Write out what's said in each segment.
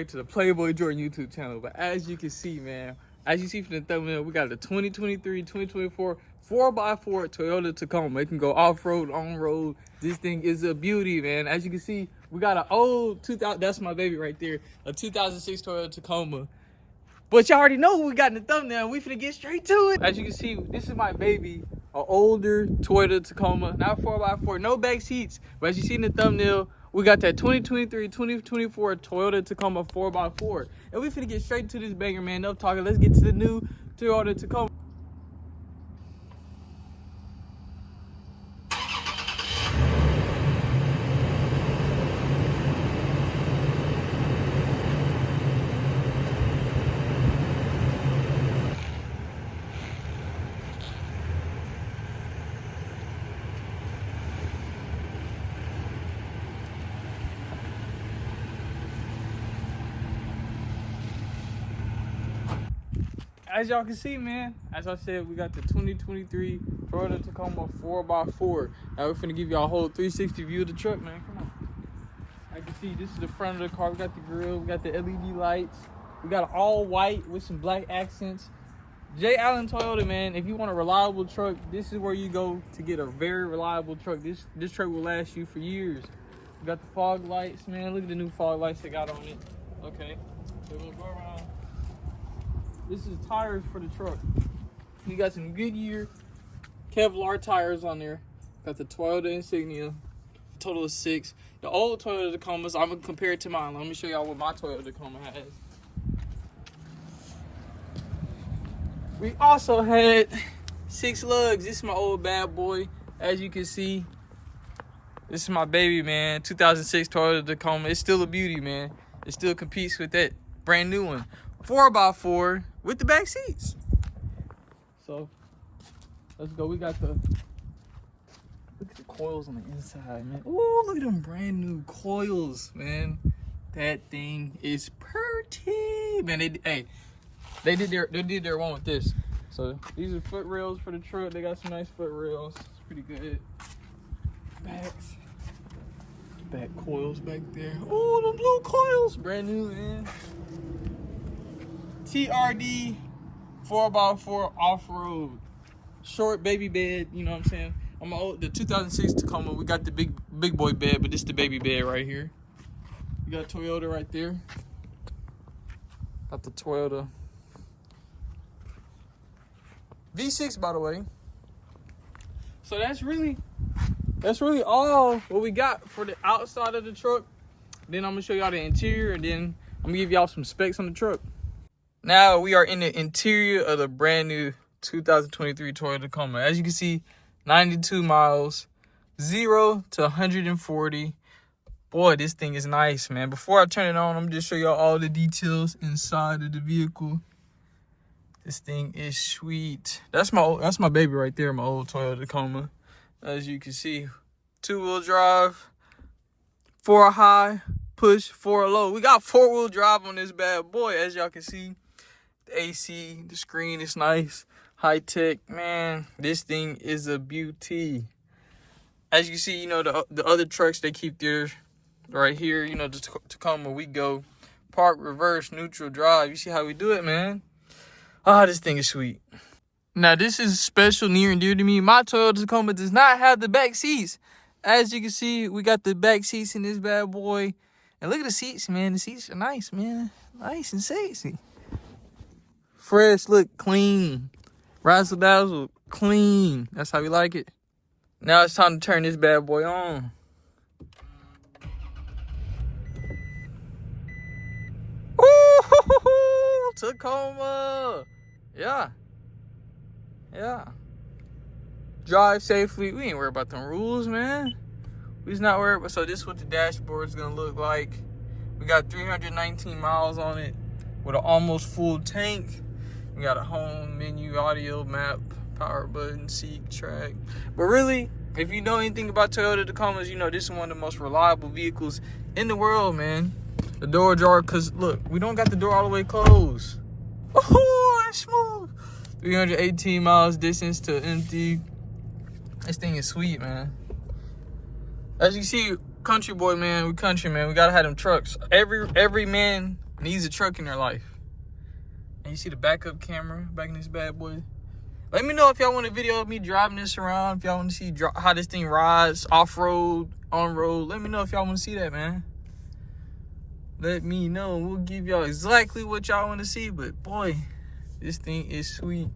back to the Playboi Jourdin YouTube channel. But as you can see, man, as you see from the thumbnail, we got a 2023, 2024 4x4 Toyota Tacoma. It can go off-road, on-road. This thing is a beauty, man. As you can see, we got an old 2000, that's my baby right there, a 2006 Toyota Tacoma. But y'all already know who we got in the thumbnail. We finna get straight to it. As you can see, this is my baby, an older Toyota Tacoma, not 4x4, no back seats. But as you see in the thumbnail, we got that 2023, 2024 Toyota Tacoma 4x4. And we finna get straight to this banger, man. Enough talking. Let's get to the new Toyota Tacoma. As y'all can see, man, as I said, we got the 2023 Toyota Tacoma 4x4. Now we're finna give y'all a whole 360 view of the truck, man. Come on. As you can see, this is the front of the car. We got the grill, we got the LED lights. We got all white with some black accents. J. Allen Toyota, man, if you want a reliable truck, this is where you go to get a very reliable truck. This truck will last you for years. We got the fog lights, man. Look at the new fog lights they got on it. Okay, so we'll go around. This is tires for the truck. You got some Goodyear Kevlar tires on there. Got the Toyota insignia. Total of 6. The old Toyota Tacomas, I'm gonna compare it to mine. Let me show y'all what my Toyota Tacoma has. We also had 6 lugs. This is my old bad boy. As you can see, this is my baby, man. 2006 Toyota Tacoma. It's still a beauty, man. It still competes with that brand new one. 4x4 with the back seats. So let's go. We got the, look at the coils on the inside, man. Oh, look at them brand new coils, man. That thing is pretty, man. They did their one with this. So these are foot rails for the truck. They got some nice foot rails. It's pretty good. Backs. Back coils back there. Oh, the blue coils, brand new, man. TRD 4x4 off-road. Short baby bed, you know what I'm saying? I'm the 2006 Tacoma, we got the big boy bed, but this is the baby bed right here. You got Toyota right there. Got the Toyota V6, by the way. So that's really all what we got for the outside of the truck. Then I'm gonna show y'all the interior, and then I'm gonna give y'all some specs on the truck. Now we are in the interior of the brand new 2023 Toyota Tacoma. As you can see, 92 miles, 0 to 140. Boy, this thing is nice, man. Before I turn it on, I'm gonna just show y'all all the details inside of the vehicle. This thing is sweet. That's my baby right there, my old Toyota Tacoma. As you can see, 2-wheel drive, 4 high, push, 4 low. We got 4-wheel drive on this bad boy, as y'all can see. The AC, the screen is nice, high tech, man. This thing is a beauty. As you can see, you know, the other trucks, they keep theirs right here. You know, the Tacoma, we go park, reverse, neutral, drive. You see how we do it, man. Ah, this thing is sweet. Now, this is special, near and dear to me. My Toyota Tacoma does not have the back seats. As you can see, we got the back seats in this bad boy. And look at the seats, man. The seats are nice, man. Nice and sexy. Fresh, look, clean. Razzle dazzle, clean. That's how we like it. Now it's time to turn this bad boy on. Ooh, Tacoma. Yeah. Drive safely. We ain't worried about them rules, man. We's not worried about. So this is what the dashboard is gonna look like. We got 319 miles on it with an almost full tank. We got a home menu, audio, map, power button, seat, track. But really, if you know anything about Toyota Tacomas, you know this is one of the most reliable vehicles in the world, man. The door jar, cause look, we don't got the door all the way closed. Oh, it's smooth. 318 miles distance to empty. This thing is sweet, man. As you see, country boy, man, we country, man. We gotta have them trucks. Every man needs a truck in their life. And you see the backup camera back in this bad boy. Let me know if y'all want a video of me driving this around. If y'all want to see how this thing rides off-road, on-road. Let me know if y'all want to see that, man. Let me know. We'll give y'all exactly what y'all want to see. But, boy, this thing is sweet.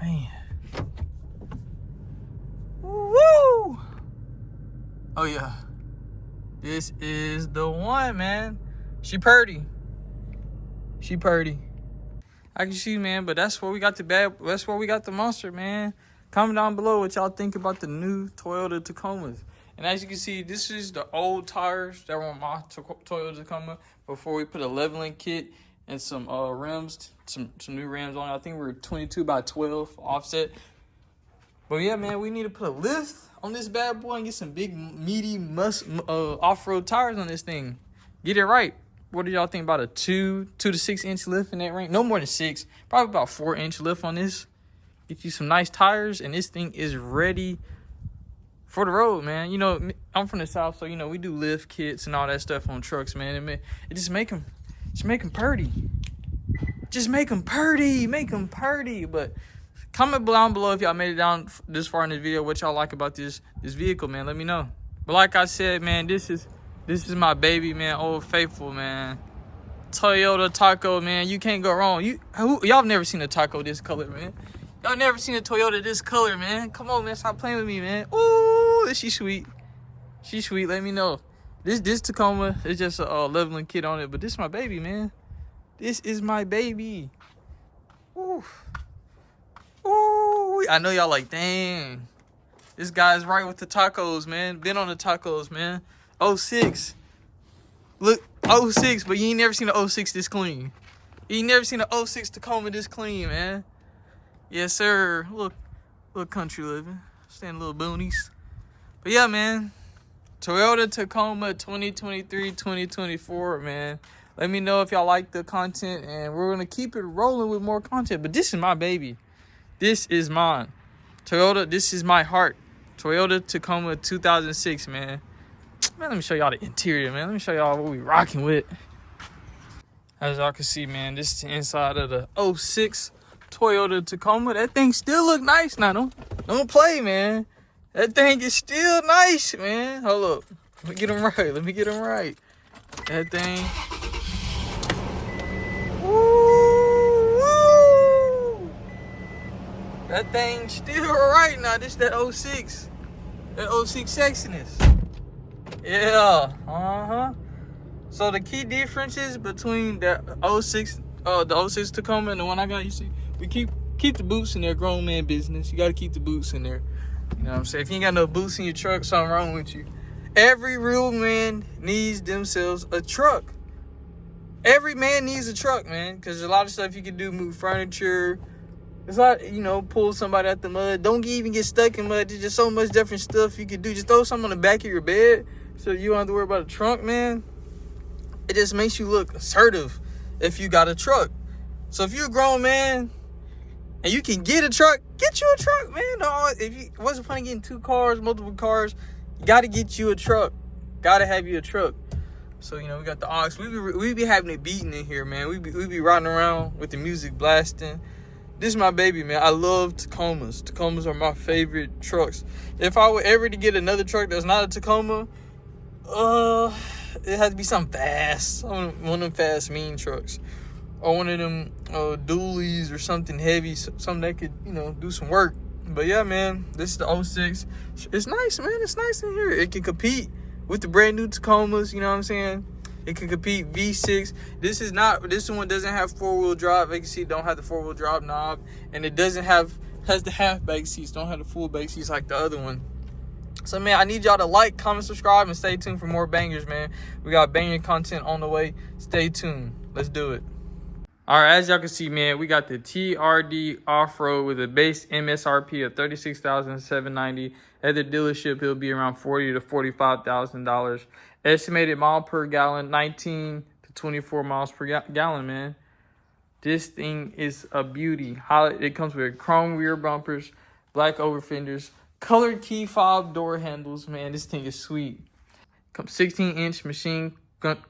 Man. Woo! Oh, yeah. This is the one, man. She purty. She purty. I can see, man, but that's where we got the monster, man. Comment down below what y'all think about the new Toyota Tacomas. And as you can see, this is the old tires that were on my Toyota Tacoma before we put a leveling kit and some rims, some new rims on it. I think we were 22 by 12 offset. But yeah, man, we need to put a lift on this bad boy and get some big, meaty, off-road tires on this thing. Get it right. What do y'all think about a 2 to 6 inch lift in that range? No more than 6. Probably about 4 inch lift on this. Get you some nice tires, and this thing is ready for the road, man. You know, I'm from the South, so, you know, we do lift kits and all that stuff on trucks, man. It just make them purty. Just make them purty. Make them purty. But comment down below if y'all made it down this far in this video, what y'all like about this vehicle, man. Let me know. But like I said, man, this is my baby, man. Old Faithful, man. Toyota Taco, man. You can't go wrong. Y'all have never seen a Taco this color, man. Y'all never seen a Toyota this color, man. Come on, man. Stop playing with me, man. Ooh, is she sweet? She's sweet. Let me know. This Tacoma is just a leveling kit on it, but this is my baby, man. This is my baby. Ooh. Ooh. I know y'all like, dang. This guy's right with the tacos, man. Been on the tacos, man. 06. Look, 06, but you ain't never seen an 06 this clean. You ain't never seen an 06 Tacoma this clean, man. Yes, sir. Look, country living. Staying little boonies. But yeah, man. Toyota Tacoma 2023, 2024, man. Let me know if y'all like the content, and we're going to keep it rolling with more content. But this is my baby. This is mine. Toyota, this is my heart. Toyota Tacoma 2006, man. Man, let me show y'all the interior, man. Let me show y'all what we rocking with. As y'all can see, man, this is the inside of the 06 Toyota Tacoma. That thing still look nice now. Don't play, man. That thing is still nice, man. Hold up. Let me get them right. That thing. Woo! That thing still right now. This that 06. That 06 sexiness. Yeah. So the key differences between the 06 Tacoma and the one I got, you see, we keep the boots in there. Grown man business. You got to keep the boots in there. You know what I'm saying? If you ain't got no boots in your truck, something wrong with you. Every real man needs themselves a truck. Every man needs a truck, man, because there's a lot of stuff you can do. Move furniture. It's like, you know, pull somebody out the mud. Don't even get stuck in mud. There's just so much different stuff you can do. Just throw something on the back of your bed so you don't have to worry about a trunk, man. It just makes you look assertive if you got a truck. So if you're a grown man and you can get a truck, get you a truck, man. No, what's the point of getting 2 cars, multiple cars? You got to get you a truck. Got to have you a truck. So, you know, we got the aux. We be having it beating in here, man. We be riding around with the music blasting. This is my baby, man. I love Tacomas. Tacomas are my favorite trucks. If I were ever to get another truck that's not a Tacoma, it has to be something fast. One of them fast, mean trucks. Or one of them dualies or something heavy. Something that could, you know, do some work. But yeah, man, this is the 06. It's nice, man. It's nice in here. It can compete with the brand new Tacomas, you know what I'm saying? It can compete V6. This one doesn't have 4-wheel drive. You can see it don't have the 4-wheel drive knob. And it has the half back seats. Don't have the full back seats like the other one. So, man, I need y'all to like, comment, subscribe, and stay tuned for more bangers, man. We got banging content on the way. Stay tuned. Let's do it. All right, as y'all can see, man, we got the TRD off-road with a base MSRP of $36,790. At the dealership, it'll be around $40,000 to $45,000. Estimated mile per gallon, 19 to 24 miles per gallon, man. This thing is a beauty. It comes with chrome rear bumpers, black over fenders, colored key fob door handles. Man, this thing is sweet. Comes 16-inch machine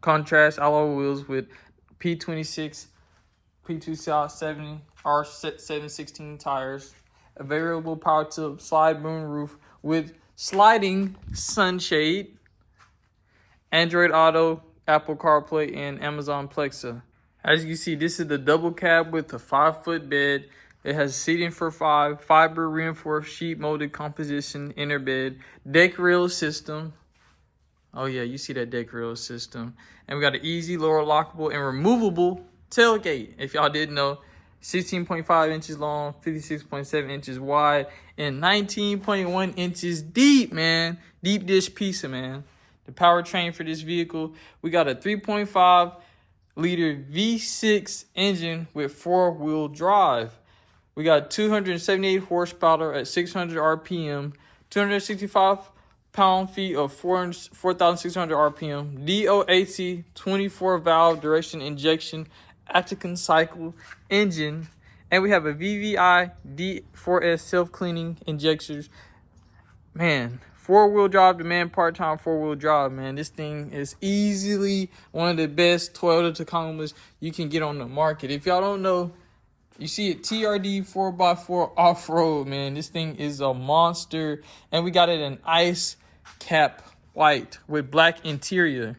contrast alloy wheels with P26, P270, R716 tires. A variable power tilt slide moon roof with sliding sunshade. Android Auto, Apple CarPlay, and Amazon Alexa. As you can see, this is the double cab with a 5-foot bed. It has seating for 5, fiber reinforced sheet molded composition inner bed, deck rail system. Oh yeah, you see that deck rail system. And we got an easy lower lockable and removable tailgate. If y'all didn't know, 16.5 inches long, 56.7 inches wide, and 19.1 inches deep, man. Deep dish pizza, man. The powertrain for this vehicle, we got a 3.5 liter V6 engine with 4-wheel drive. We got 278 horsepower at 600 RPM, 265 pound-feet of 4,600 RPM, DOAC 24 valve direction injection Atacon cycle engine, and we have a VVI D4S self-cleaning injectors. Man, 4-wheel drive, demand part-time 4-wheel drive, man. This thing is easily one of the best Toyota Tacomas you can get on the market. If y'all don't know, you see it, TRD 4x4 off-road, man. This thing is a monster. And we got it in ice cap white with black interior.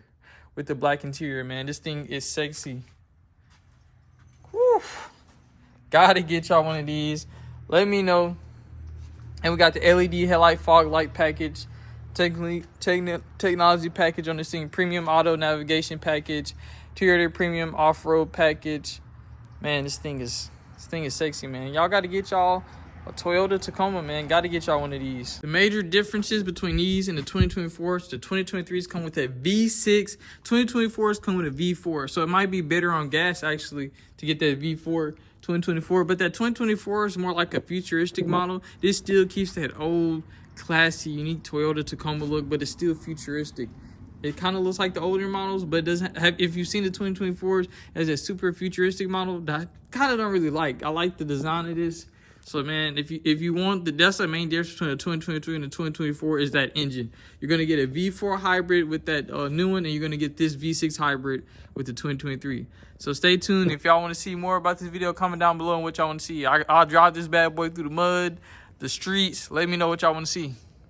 With the black interior, man. This thing is sexy. Whew. Gotta get y'all one of these. Let me know. And we got the LED headlight fog light package, technology package on this thing, premium auto navigation package, Toyota premium off-road package. Man, this thing is sexy, man. Y'all got to get y'all a Toyota Tacoma, man. Got to get y'all one of these. The major differences between these and the 2024s, the 2023s come with a V6, 2024s come with a V4. So it might be better on gas, actually, to get that V4 2024. But that 2024 is more like a futuristic model. This still keeps that old, classy, unique Toyota Tacoma look, but it's still futuristic. It kind of looks like the older models, but it doesn't have, if you've seen the 2024s as a super futuristic model, that kind of don't really like. I like the design of this. So, man, if you want, that's the main difference between the 2023 and the 2024 is that engine. You're going to get a V4 hybrid with that new one, and you're going to get this V6 hybrid with the 2023. So stay tuned. If y'all want to see more about this video, comment down below on what y'all want to see. I'll drive this bad boy through the mud, the streets. Let me know what y'all want to see.